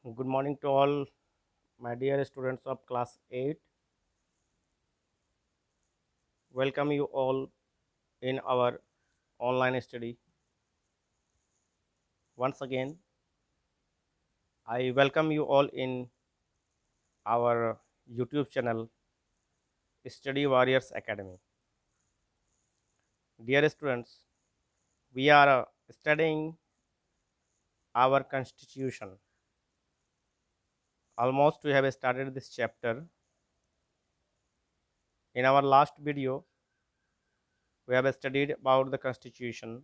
Good morning to all my dear students of class 8. Welcome you all in our online study. Once again, I welcome you all in our YouTube channel Study Warriors Academy. Dear students, we are studying our constitution. Almost we have started this chapter. In our last video, we have studied about the constitution,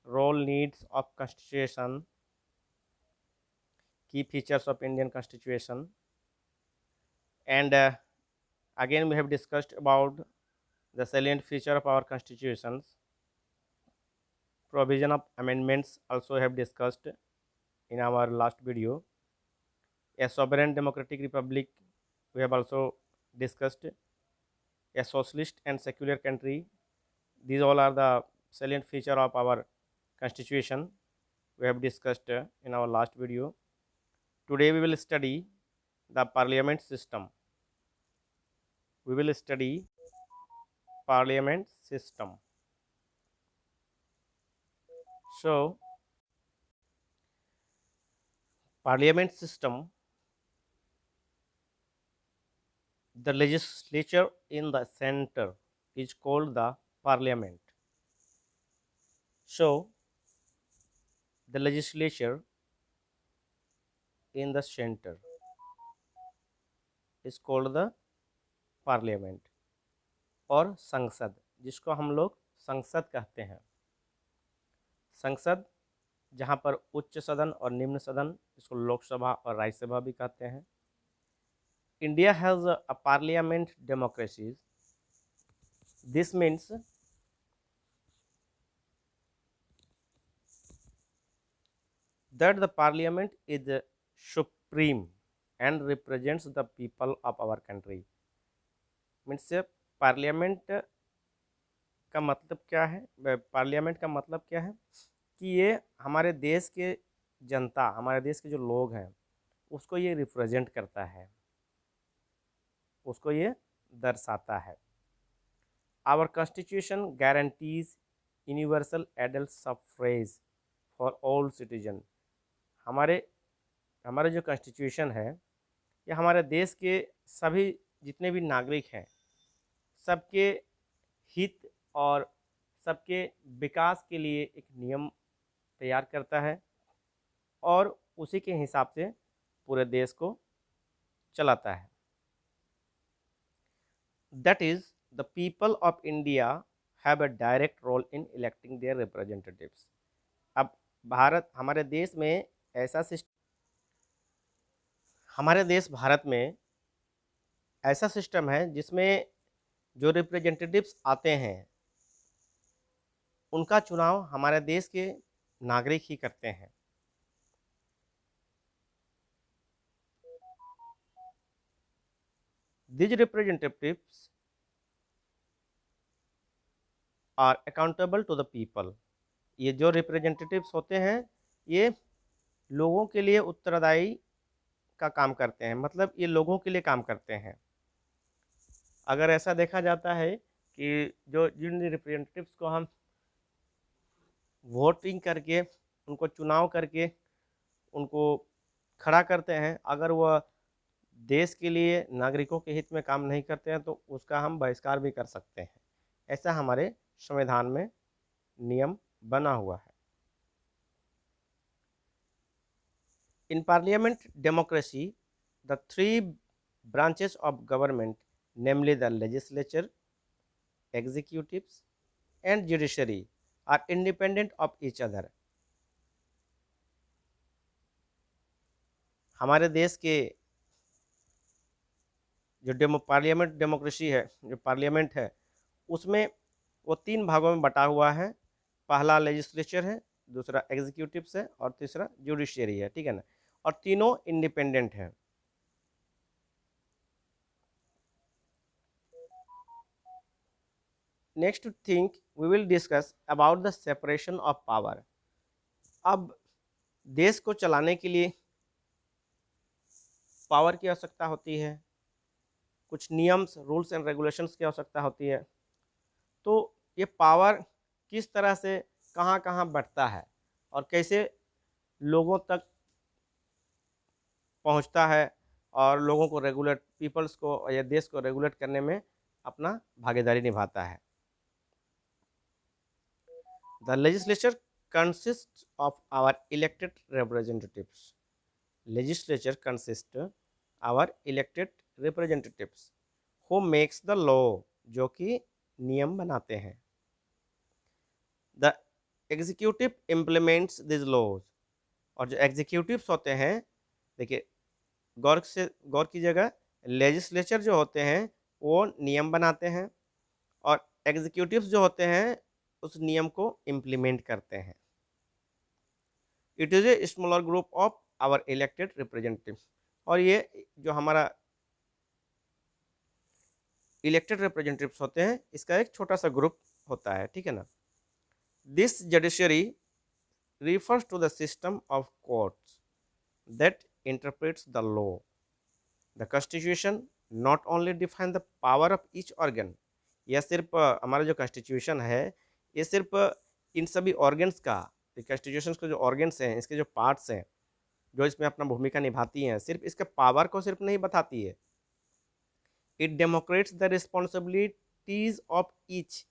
role needs of constitution, key features of Indian constitution, and again we have discussed about the salient feature of our constitutions. Provision of amendments also have discussed in our last video. A sovereign democratic republic we have also discussed. A socialist and secular country, these all are the salient feature of our constitution we have discussed in our last video. Today we will study the parliament system. We will study parliament system. So parliament system, the legislature in the center is called the parliament. So the legislature in the center is called the parliament और संसद, जिसको हम लोग संसद कहते हैं. संसद जहाँ पर उच्च सदन और निम्न सदन, इसको लोकसभा और राज्यसभा भी कहते हैं. India has a parliament democracy. This means that the parliament is supreme and represents the people of our country. Means parliament का मतलब क्या है? पार्लियामेंट का मतलब क्या है कि ये हमारे देश के जनता, हमारे देश के जो लोग हैं, उसको ये रिप्रेजेंट करता है, उसको ये दर्शाता है. Our constitution guarantees universal adult suffrage for all citizen. हमारे जो कॉन्स्टिट्यूशन है, ये हमारे देश के सभी जितने भी नागरिक हैं, सबके हित और सबके विकास के लिए एक नियम तैयार करता है और उसी के हिसाब से पूरे देश को चलाता है. That is the people of India have a direct role in electing their representatives. अब हमारे देश में ऐसा सिस्टम, हमारे देश भारत में ऐसा सिस्टम है जिसमें जो रिप्रेजेंटेटिव्स आते हैं, उनका चुनाव हमारे देश के नागरिक ही करते हैं. These representatives are accountable to the people. ये जो रिप्रेजेंटेटिव्स होते हैं, ये लोगों के लिए उत्तरदायी का काम करते हैं, मतलब ये लोगों के लिए काम करते हैं. अगर ऐसा देखा जाता है कि जिन रिप्रेजेंटेटिव्स को हम वोटिंग करके, उनको चुनाव करके उनको खड़ा करते हैं, अगर वह देश के लिए नागरिकों के हित में काम नहीं करते हैं तो उसका हम बहिष्कार भी कर सकते हैं. ऐसा हमारे संविधान में नियम बना हुआ है. In parliament democracy the three branches of government, namely the legislature, executives and judiciary, are independent of each other. हमारे देश के जो पार्लियामेंट डेमोक्रेसी है, जो पार्लियामेंट है, उसमें वो तीन भागों में बटा हुआ है. पहला लेजिस्लेचर है, दूसरा एग्जीक्यूटिव्स है और तीसरा जुडिशियरी है. ठीक है ना? और तीनों इंडिपेंडेंट हैं. Next thing we will discuss about the separation of power. अब देश को चलाने के लिए पावर की आवश्यकता होती है, कुछ नियम्स, रूल्स एंड रेगुलेशंस की आवश्यकता होती है। तो ये पावर किस तरह से कहाँ कहाँ बढ़ता है और कैसे लोगों तक पहुंचता है और लोगों को रेगुलेट, पीपल्स को या देश को रेगुलेट करने में अपना भागीदारी निभाता है। The legislature consist of our elected representatives. Legislature consist our elected representatives who makes the law, जो कि नियम बनाते हैं। The executive implements this laws, और जो एग्जीक्यूटिव्स होते हैं, देखिए गौर कीजिएगा, लेजिस्लेचर जो होते हैं वो नियम बनाते हैं और एग्जीक्यूटिव्स जो होते हैं उस नियम को इम्प्लीमेंट करते हैं। It is a smaller group of our elected representatives, और ये जो हमारा इलेक्टेड रिप्रेजेंटेटिव्स होते हैं इसका एक छोटा सा ग्रुप होता है, ठीक है ना। This judiciary refers to the system of courts that interprets the law. The Constitution not only define the power of each organ, यह सिर्फ हमारा जो कॉन्स्टिट्यूशन है ये सिर्फ इन सभी ऑर्गन्स का, कॉन्स्टिट्यूशन के जो ऑर्गन्स हैं, इसके जो पार्ट्स हैं जो इसमें अपना भूमिका निभाती हैं, सिर्फ इसके पावर को सिर्फ नहीं बताती है। It Democrats the responsibilities of each,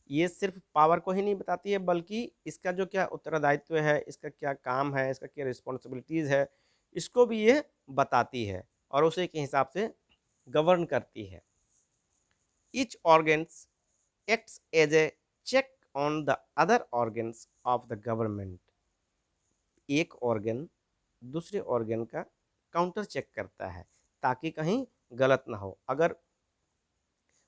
ये सिर्फ पावर को ही नहीं बताती है बल्कि इसका जो क्या उत्तरदायित्व है, इसका क्या काम है, इसका क्या रिस्पॉन्सिबिलिटीज़ है, इसको भी ये बताती है और उसे के हिसाब से गवर्न करती है। Each organs acts as a check on the other organs of the government, एक ऑर्गन दूसरे ऑर्गन का काउंटर चेक करता है ताकि कहीं गलत ना हो। अगर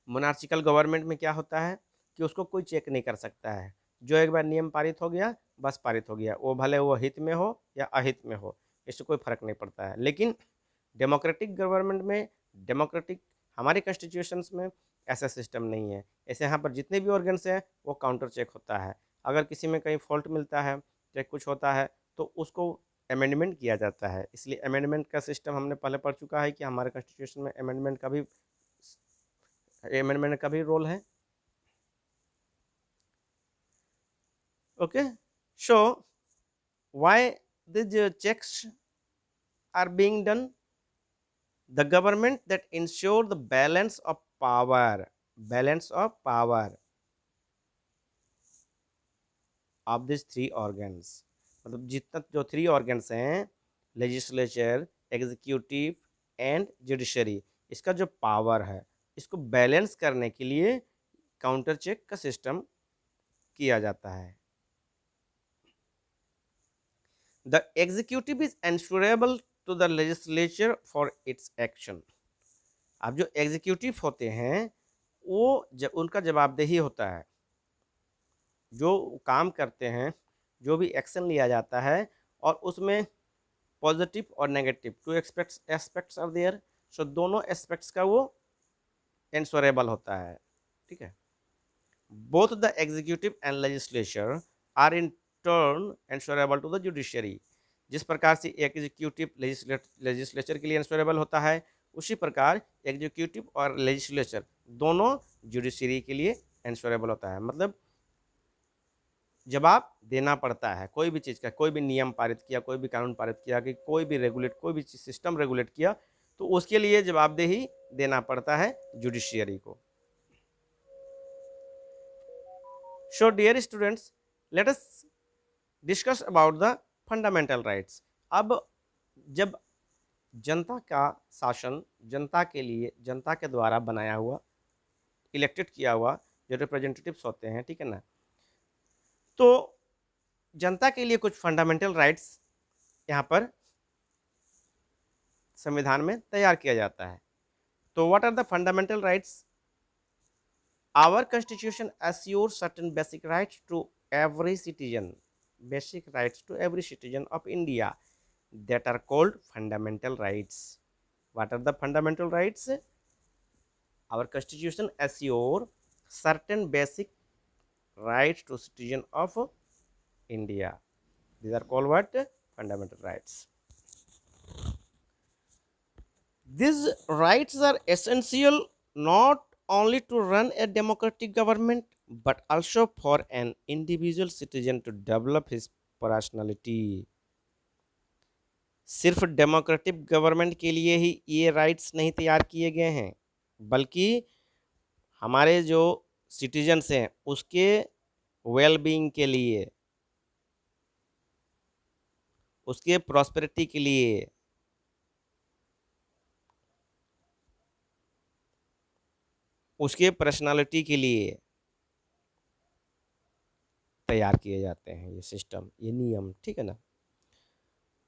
मोनार्चिकल गवर्नमेंट में क्या होता है कि उसको कोई चेक नहीं कर सकता है, जो एक बार नियम पारित हो गया बस पारित हो गया, वो भले वो हित में हो या अहित में हो, इससे कोई फर्क नहीं पड़ता है। लेकिन डेमोक्रेटिक गवर्नमेंट में, डेमोक्रेटिक हमारे कॉन्स्टिट्यूशंस में ऐसा सिस्टम नहीं है। ऐसे यहाँ पर जितने भी ऑर्गन्स हैं वो काउंटर चेक होता है। अगर किसी में कहीं फॉल्ट मिलता है या कुछ होता है तो उसको अमेंडमेंट किया जाता है। इसलिए अमेंडमेंट का सिस्टम हमने पहले पढ़ चुका है कि हमारे कॉन्स्टिट्यूशन में अमेंडमेंट का भी रोल है। Okay, so why these checks are being done? The government that ensure the balance of power of these three organs, मतलब जितना जो थ्री ऑर्गन्स हैं, लेजिस्लेचर, एग्जीक्यूटिव एंड जुडिशरी, इसका जो पावर है इसको बैलेंस करने के लिए काउंटर चेक का सिस्टम किया जाता है। The executive is answerable to the legislature for its action. अब जो एग्जीक्यूटिव होते हैं वो उनका जवाबदेही होता है, जो काम करते हैं, जो भी एक्शन लिया जाता है और उसमें पॉजिटिव और negative two aspects are there, सो दोनों एस्पेक्ट्स का वो एंसरेबल होता है, ठीक है। Both the executive and legislature are in turn answerable to the judiciary. जिस प्रकार से एग्जीक्यूटिव लेजिस्लेचर के लिए एंसरेबल होता है, उसी प्रकार एग्जीक्यूटिव और लेजिस्लेचर दोनों जुडिशरी के लिए एंसरेबल होता है। मतलब जवाब देना पड़ता है कोई भी चीज़ का, कोई भी नियम पारित किया, कोई भी कानून पारित किया, कि कोई भी सिस्टम रेगुलेट किया तो उसके लिए जवाबदेही देना पड़ता है जुडिशियरी को। So dear students, let us discuss about the fundamental rights. अब जब जनता का शासन जनता के लिए, जनता के द्वारा बनाया हुआ, इलेक्टेड किया हुआ जो रिप्रेजेंटेटिव्स होते हैं, ठीक है ना, तो जनता के लिए कुछ फंडामेंटल राइट्स यहाँ पर संविधान में तैयार किया जाता है। तो what are the fundamental rights? Our constitution assures certain basic rights to every citizen, basic rights to every citizen of India, that are called fundamental rights. What are the fundamental rights? Our constitution assure certain basic rights to citizen of India. These are called what? Fundamental rights. These rights are essential not only to run a democratic government but also for an individual citizen to develop his personality. सिर्फ democratic government के लिए ही ये rights नहीं तैयार किए गए हैं, बल्कि हमारे जो सिटीजन्स हैं उसके वेल बीइंग के लिए, उसके प्रॉस्पेरिटी के लिए, उसके पर्सनालिटी के लिए तैयार किए जाते हैं ये सिस्टम, ये नियम, ठीक है ना।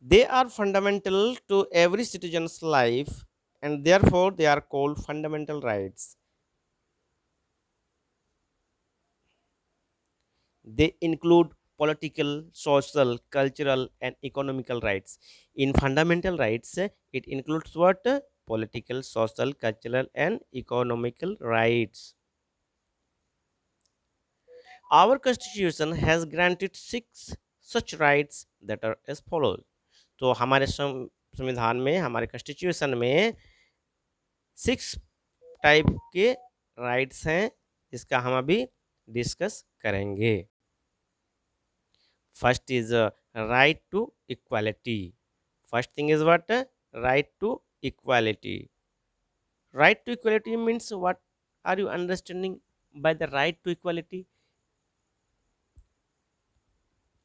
They are fundamental to every citizens life and therefore they are called fundamental rights. They include political, social, cultural, and economical rights. In fundamental rights, it includes what? Political, social, cultural, and economical rights. Our constitution has granted 6 such rights that are as follows. तो हमारे संविधान में, हमारे constitution में 6 type के rights हैं, जिसका हम अभी डिस्कस करेंगे। First is right to equality. First thing is what? Right to equality. Right to equality means what are you understanding by the right to equality?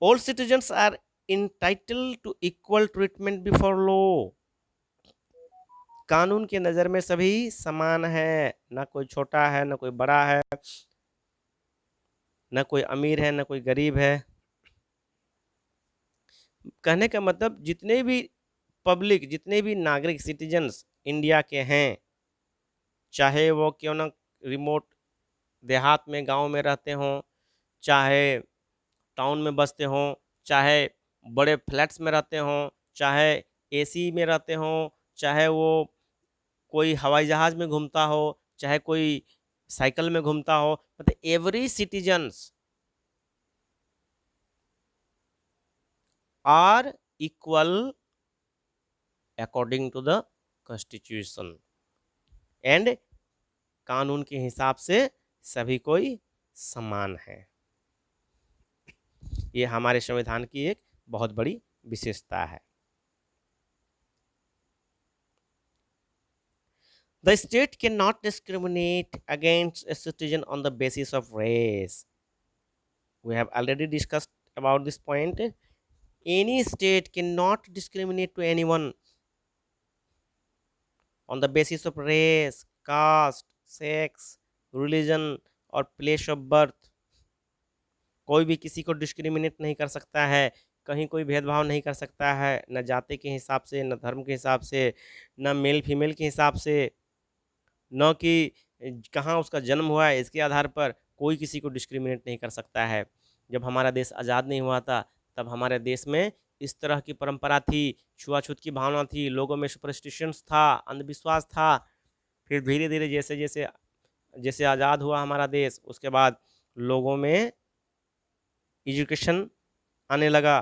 All citizens are entitled to equal treatment before law. कानून के नज़र में सभी समान है, ना कोई छोटा है, ना कोई बड़ा है, ना कोई अमीर है, ना कोई गरीब है। कहने का मतलब जितने भी पब्लिक, जितने भी नागरिक सिटीजन्स इंडिया के हैं, चाहे वो क्यों ना रिमोट देहात में, गांव में रहते हों, चाहे टाउन में बसते हों, चाहे बड़े फ्लैट्स में रहते हों, चाहे एसी में रहते हों, चाहे वो कोई हवाई जहाज़ में घूमता हो, चाहे कोई साइकिल में घूमता हो, मतलब every citizens are equal according to the constitution and कानून के हिसाब से सभी कोई समान है। ये हमारे संविधान की एक बहुत बड़ी विशेषता है। The state cannot discriminate against a citizen on the basis of race. We have already discussed about this point. Any state cannot discriminate to anyone on the basis of race, caste, sex, religion और place of birth. कोई भी किसी को discriminate नहीं कर सकता है, कहीं कोई भेदभाव नहीं कर सकता है, न जाति के हिसाब से, न धर्म के हिसाब से, न मेल फीमेल के हिसाब से, न कि कहाँ उसका जन्म हुआ है इसके आधार पर कोई किसी को डिस्क्रिमिनेट नहीं कर सकता है। जब हमारा देश आज़ाद नहीं हुआ था तब हमारे देश में इस तरह की परंपरा थी, छुआछूत की भावना थी, लोगों में सुपरस्टिशंस था, अंधविश्वास था। फिर धीरे धीरे जैसे जैसे जैसे आज़ाद हुआ हमारा देश, उसके बाद लोगों में एजुकेशन आने लगा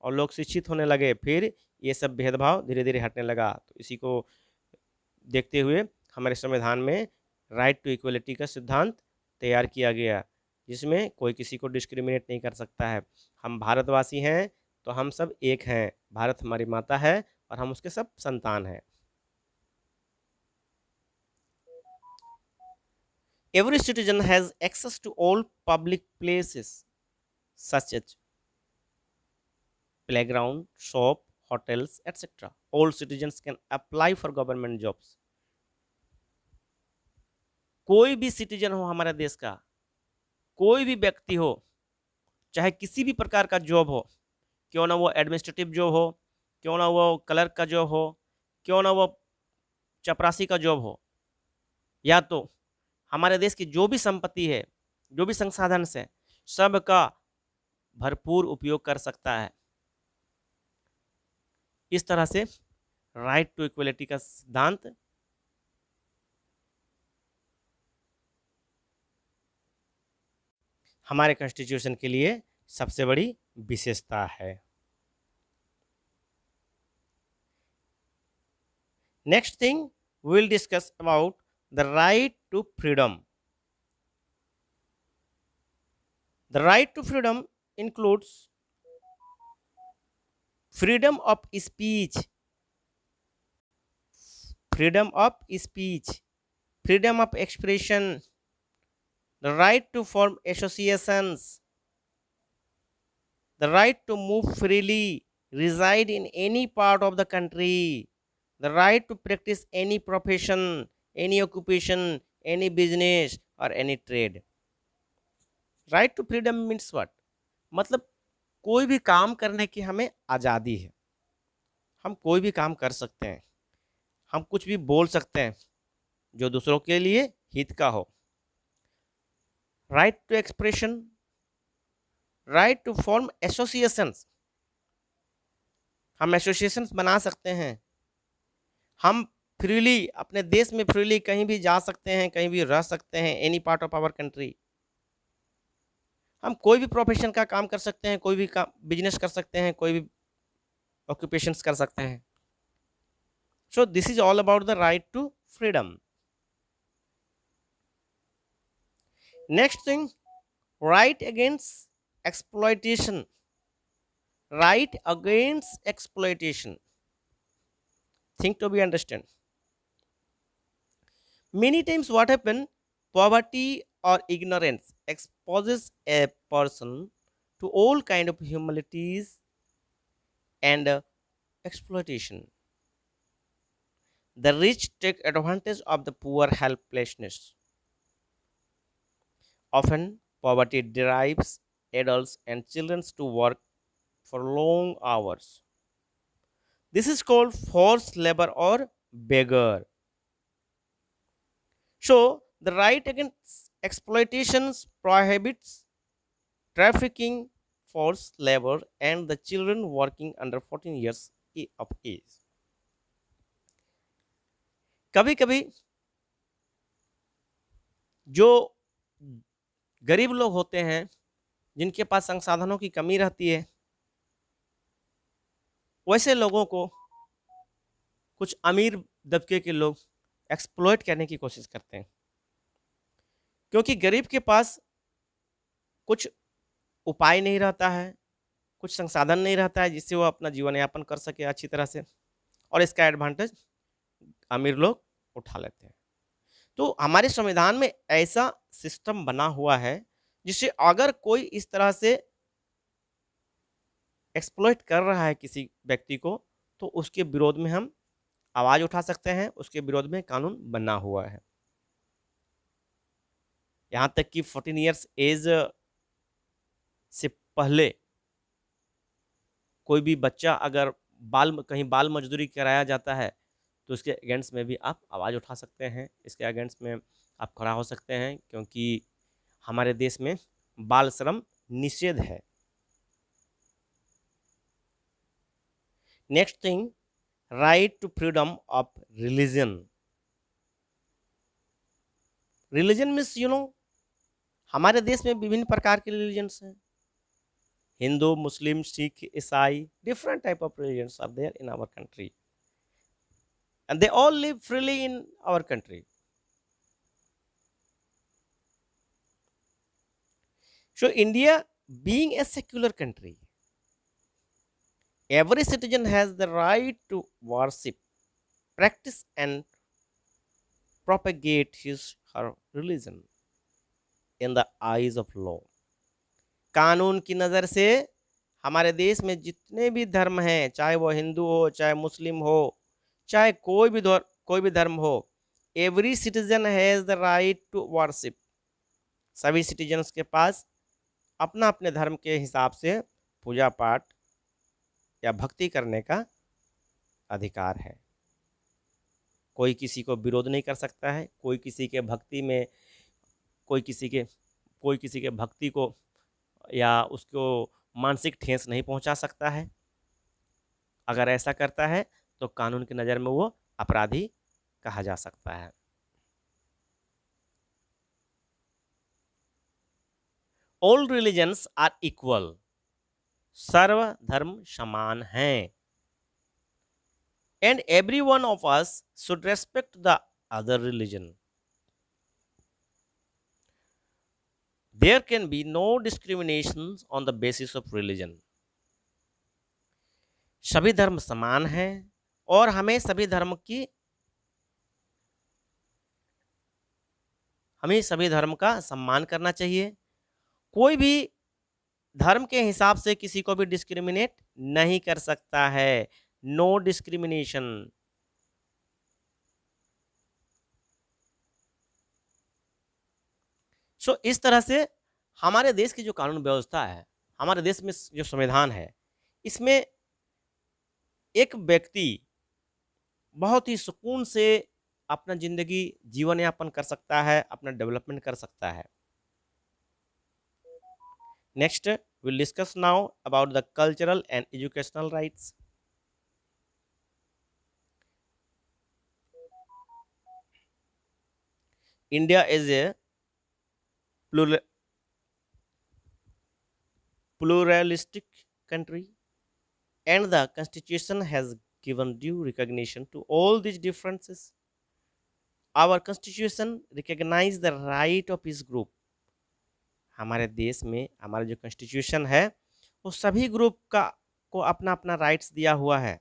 और लोग शिक्षित होने लगे, फिर ये सब भेदभाव धीरे धीरे हटने लगा। तो इसी को देखते हुए हमारे संविधान में राइट टू इक्वलिटी का सिद्धांत तैयार किया गया, जिसमें कोई किसी को डिस्क्रिमिनेट नहीं कर सकता है। हम भारतवासी हैं तो हम सब एक हैं, भारत हमारी माता है और हम उसके सब संतान हैं। Every citizen has access to all public places such as playground, shop, hotels, etc. All citizens can apply for government jobs. कोई भी सिटीजन हो हमारे देश का, कोई भी व्यक्ति हो, चाहे किसी भी प्रकार का जॉब हो, क्यों ना वो एडमिनिस्ट्रेटिव जॉब हो, क्यों ना वो क्लर्क का जॉब हो, क्यों ना वो चपरासी का जॉब हो, या तो हमारे देश की जो भी संपत्ति है, जो भी संसाधन है, सबका भरपूर उपयोग कर सकता है। इस तरह से राइट टू इक्वलिटी का सिद्धांत हमारे कॉन्स्टिट्यूशन के लिए सबसे बड़ी विशेषता है। Next thing, we will discuss about the right to freedom. The right to freedom includes freedom of speech, freedom of speech, freedom of expression, the right to form associations, the right to move freely, reside in any part of the country, the right to practice any profession, any occupation, any business, or any trade. Right to freedom means what? मतलब कोई भी काम करने की हमें आज़ादी है, हम कोई भी काम कर सकते हैं, हम कुछ भी बोल सकते हैं जो दूसरों के लिए हित का हो। Right to expression, right to form associations, हम एसोसिएशंस बना सकते हैं, हम फ्रीली अपने देश में फ्रीली कहीं भी जा सकते हैं, कहीं भी रह सकते हैं, any part of our country. हम कोई भी प्रोफेशन का काम कर सकते हैं, कोई भी काम बिजनेस कर सकते हैं, कोई भी ऑक्यूपेशंस कर सकते हैं। So this is all about the right to freedom. Next thing, right against exploitation, right against exploitation, think to be understand. Many times what happen, poverty or ignorance exposes a person to all kind of humilities and exploitation. The rich take advantage of the poor helplessness. Often poverty drives adults and children to work for long hours. This is called forced labor or beggar. So, the right against exploitations prohibits trafficking, forced labor, and the children working under 14 years of age. कभी कभी जो गरीब लोग होते हैं, जिनके पास संसाधनों की कमी रहती है, वैसे लोगों को कुछ अमीर दबके के लोग एक्सप्लॉइट करने की कोशिश करते हैं, क्योंकि गरीब के पास कुछ उपाय नहीं रहता है, कुछ संसाधन नहीं रहता है जिससे वो अपना जीवन यापन कर सके अच्छी तरह से, और इसका एडवांटेज अमीर लोग उठा लेते हैं। तो हमारे संविधान में ऐसा सिस्टम बना हुआ है जिससे अगर कोई इस तरह से एक्सप्लॉइट कर रहा है किसी व्यक्ति को, तो उसके विरोध में हम आवाज उठा सकते हैं, उसके विरोध में कानून बना हुआ है। यहाँ तक कि 14 इयर्स एज से पहले कोई भी बच्चा अगर कहीं बाल मजदूरी कराया जाता है, तो उसके अगेंस्ट में भी आप आवाज़ उठा सकते हैं, इसके अगेंस्ट में आप खड़ा हो सकते हैं, क्योंकि हमारे देश में बाल श्रम निषेध है। Next thing, right to freedom of religion. Religion means हमारे देश में विभिन्न प्रकार के रिलीजन्स हैं, हिंदू, मुस्लिम, सिख, ईसाई, different type of religions are there in our country, and they all live freely in our country. So India being a secular country, every citizen has the right to worship, practice and propagate his her religion in the eyes of law. कानून की नज़र से हमारे देश में जितने भी धर्म हैं, चाहे वो हिंदू हो, चाहे मुस्लिम हो, चाहे कोई भी धर्म हो, every citizen has the right to worship. सभी सिटीजन्स के पास अपना अपने धर्म के हिसाब से पूजा पाठ या भक्ति करने का अधिकार है। कोई किसी को विरोध नहीं कर सकता है, कोई किसी के भक्ति में कोई किसी के भक्ति को या उसको मानसिक ठेस नहीं पहुंचा सकता है। अगर ऐसा करता है तो कानून की नज़र में वो अपराधी कहा जा सकता है। ऑल रिलीजन्स आर इक्वल, सर्व धर्म समान हैं। and every one of us should respect the other religion. There can be no discriminations on the basis of religion. सभी धर्म समान हैं और हमें सभी धर्म का सम्मान करना चाहिए। कोई भी धर्म के हिसाब से किसी को भी डिस्क्रिमिनेट नहीं कर सकता है। No discrimination. सो इस तरह से हमारे देश की जो कानून व्यवस्था है, हमारे देश में जो संविधान है, इसमें एक व्यक्ति बहुत ही सुकून से अपना जिंदगी जीवन यापन कर सकता है, अपना डेवलपमेंट कर सकता है। Next we'll discuss now about the cultural and educational rights. India is a pluralistic country, and the constitution has given due recognition to all these differences. Our constitution recognize the right of each group. हमारे देश में हमारा जो constitution है वो सभी group का को अपना अपना राइट्स दिया हुआ है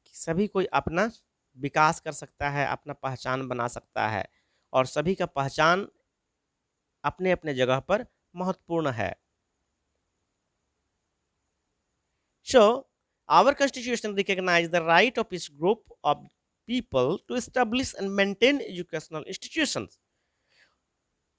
कि सभी कोई अपना विकास कर सकता है, अपना पहचान बना सकता है और सभी का पहचान अपने अपने जगह पर महत्वपूर्ण है। So, our constitution recognizes the right of each group of people to establish and maintain educational institutions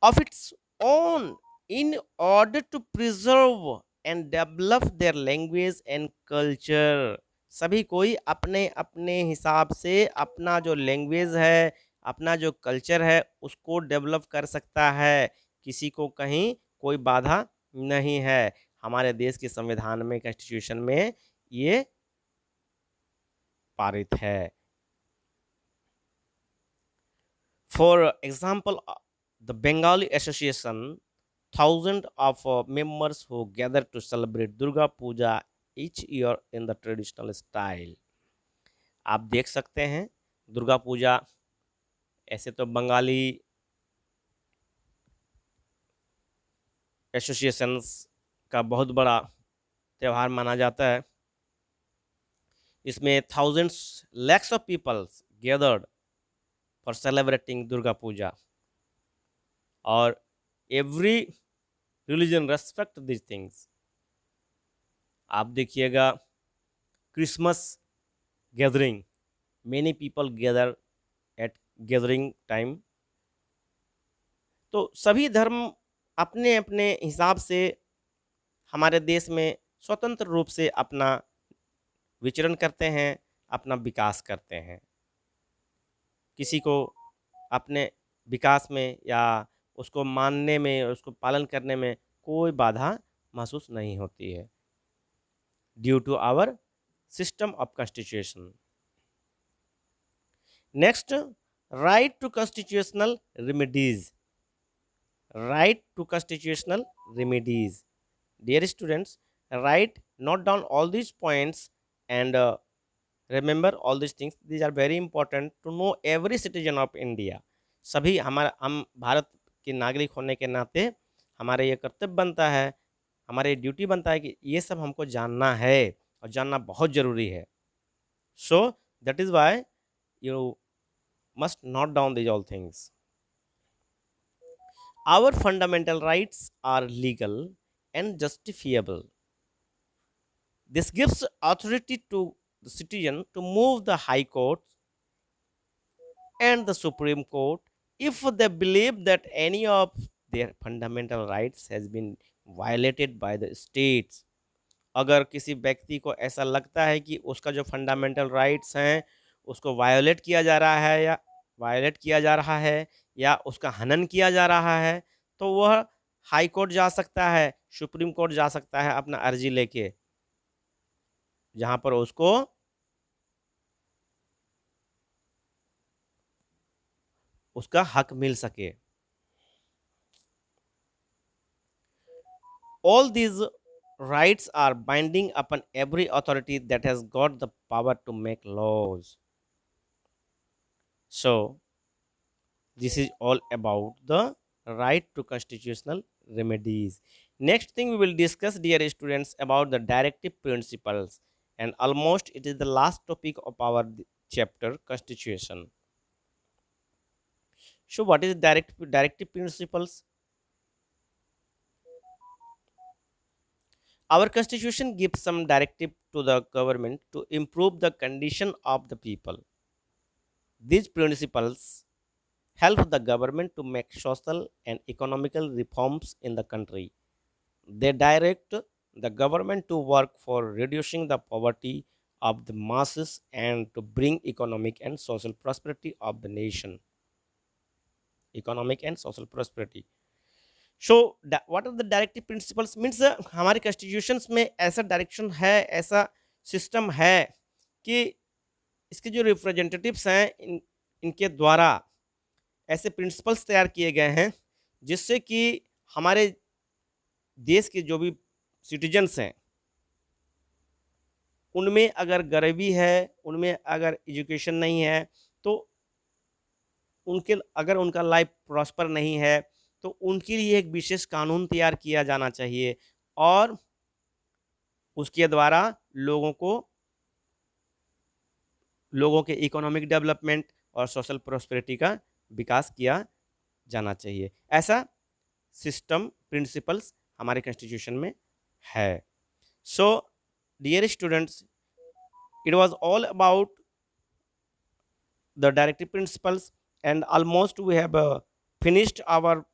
of its own in order to preserve and develop their language and culture. सभी कोई अपने अपने हिसाब से अपना जो लैंग्वेज है, अपना जो कल्चर है उसको डेवलप कर सकता है। किसी को कहीं कोई बाधा नहीं है। हमारे देश के संविधान में, कॉन्स्टिट्यूशन में ये पारित है। For example, the Bengali Association, thousands of members who gather to celebrate Durga Puja each year in the traditional style. आप देख सकते हैं दुर्गा पूजा, ऐसे तो बंगाली एसोसिएशंस का बहुत बड़ा त्यौहार माना जाता है। इसमें thousands lakhs of people gathered for celebrating Durga Puja और every religion respect this things. आप देखिएगा Christmas gathering, many people gather at gathering time. तो सभी धर्म अपने अपने हिसाब से हमारे देश में स्वतंत्र रूप से अपना विचरण करते हैं, अपना विकास करते हैं। किसी को अपने विकास में या उसको मानने में, उसको पालन करने में कोई बाधा महसूस नहीं होती है due to our system of constitution. Next, right to constitutional remedies. Right to constitutional remedies. Dear students, right note down all these points and remember all these things. These are very important to know every citizen of India. सभी हम भारत के नागरिक होने के नाते हमारा ये कर्तव्य बनता है, हमारे ड्यूटी बनता है कि ये सब हमको जानना है और जानना बहुत ज़रूरी है। So that is why you must note down these all things. Our fundamental rights are legal and justifiable. This gives authority to the citizen to move the high court and the Supreme Court if they believe that any of their fundamental rights has been violated by the states. अगर किसी व्यक्ति को ऐसा लगता है कि उसका जो फंडामेंटल राइट्स हैं उसको वायोलेट किया जा रहा है या उसका हनन किया जा रहा है, तो वह हाई कोर्ट जा सकता है, सुप्रीम कोर्ट जा सकता है अपना अर्जी लेके, जहां पर उसको उसका हक मिल सके। All these rights are binding upon every authority that has got the power to make laws. So, this is all about the right to constitutional remedies. Next thing we will discuss, dear students, about the directive principles, and almost it is the last topic of our chapter, constitution. So, what is directive principles? Our constitution gives some directive to the government to improve the condition of the people. These principles help the government to make social and economical reforms in the country. They direct the government to work for reducing the poverty of the masses and to bring economic and social prosperity of the nation. Economic and social prosperity. So what are the directive principles means, हमारे constitutions में ऐसा direction है, ऐसा system है कि इसके जो representatives हैं इनके द्वारा ऐसे प्रिंसिपल्स तैयार किए गए हैं जिससे कि हमारे देश के जो भी सिटीजन्स हैं उनमें अगर गरीबी है, उनमें अगर एजुकेशन नहीं है, तो उनके अगर उनका लाइफ प्रॉस्पर नहीं है, तो उनके लिए एक विशेष कानून तैयार किया जाना चाहिए और उसके द्वारा लोगों के इकोनॉमिक डेवलपमेंट और सोशल प्रॉस्पेरिटी का विकास किया जाना चाहिए। ऐसा सिस्टम प्रिंसिपल्स हमारे कॉन्स्टिट्यूशन में है। So dear students, it was all about the directive principles, and almost we have finished our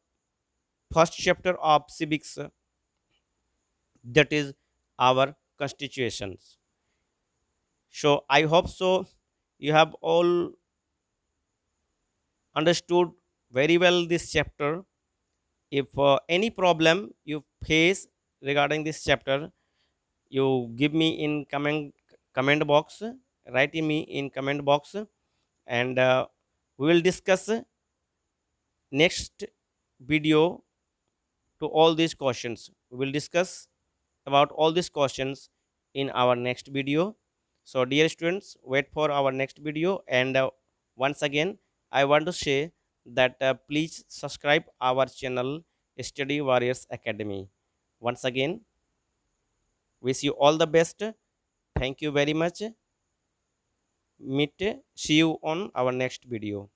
first chapter of civics, that is our constitutions. So I hope so you have all understood very well this chapter. If any problem you face regarding this chapter, you give me in comment box, write me in comment box, and we will discuss next video to all these questions. We will discuss about all these questions in our next video. So dear students, wait for our next video, and once again I want to say that please subscribe our channel Study Warriors Academy. Once again, wish you all the best. Thank you very much. See you on our next video.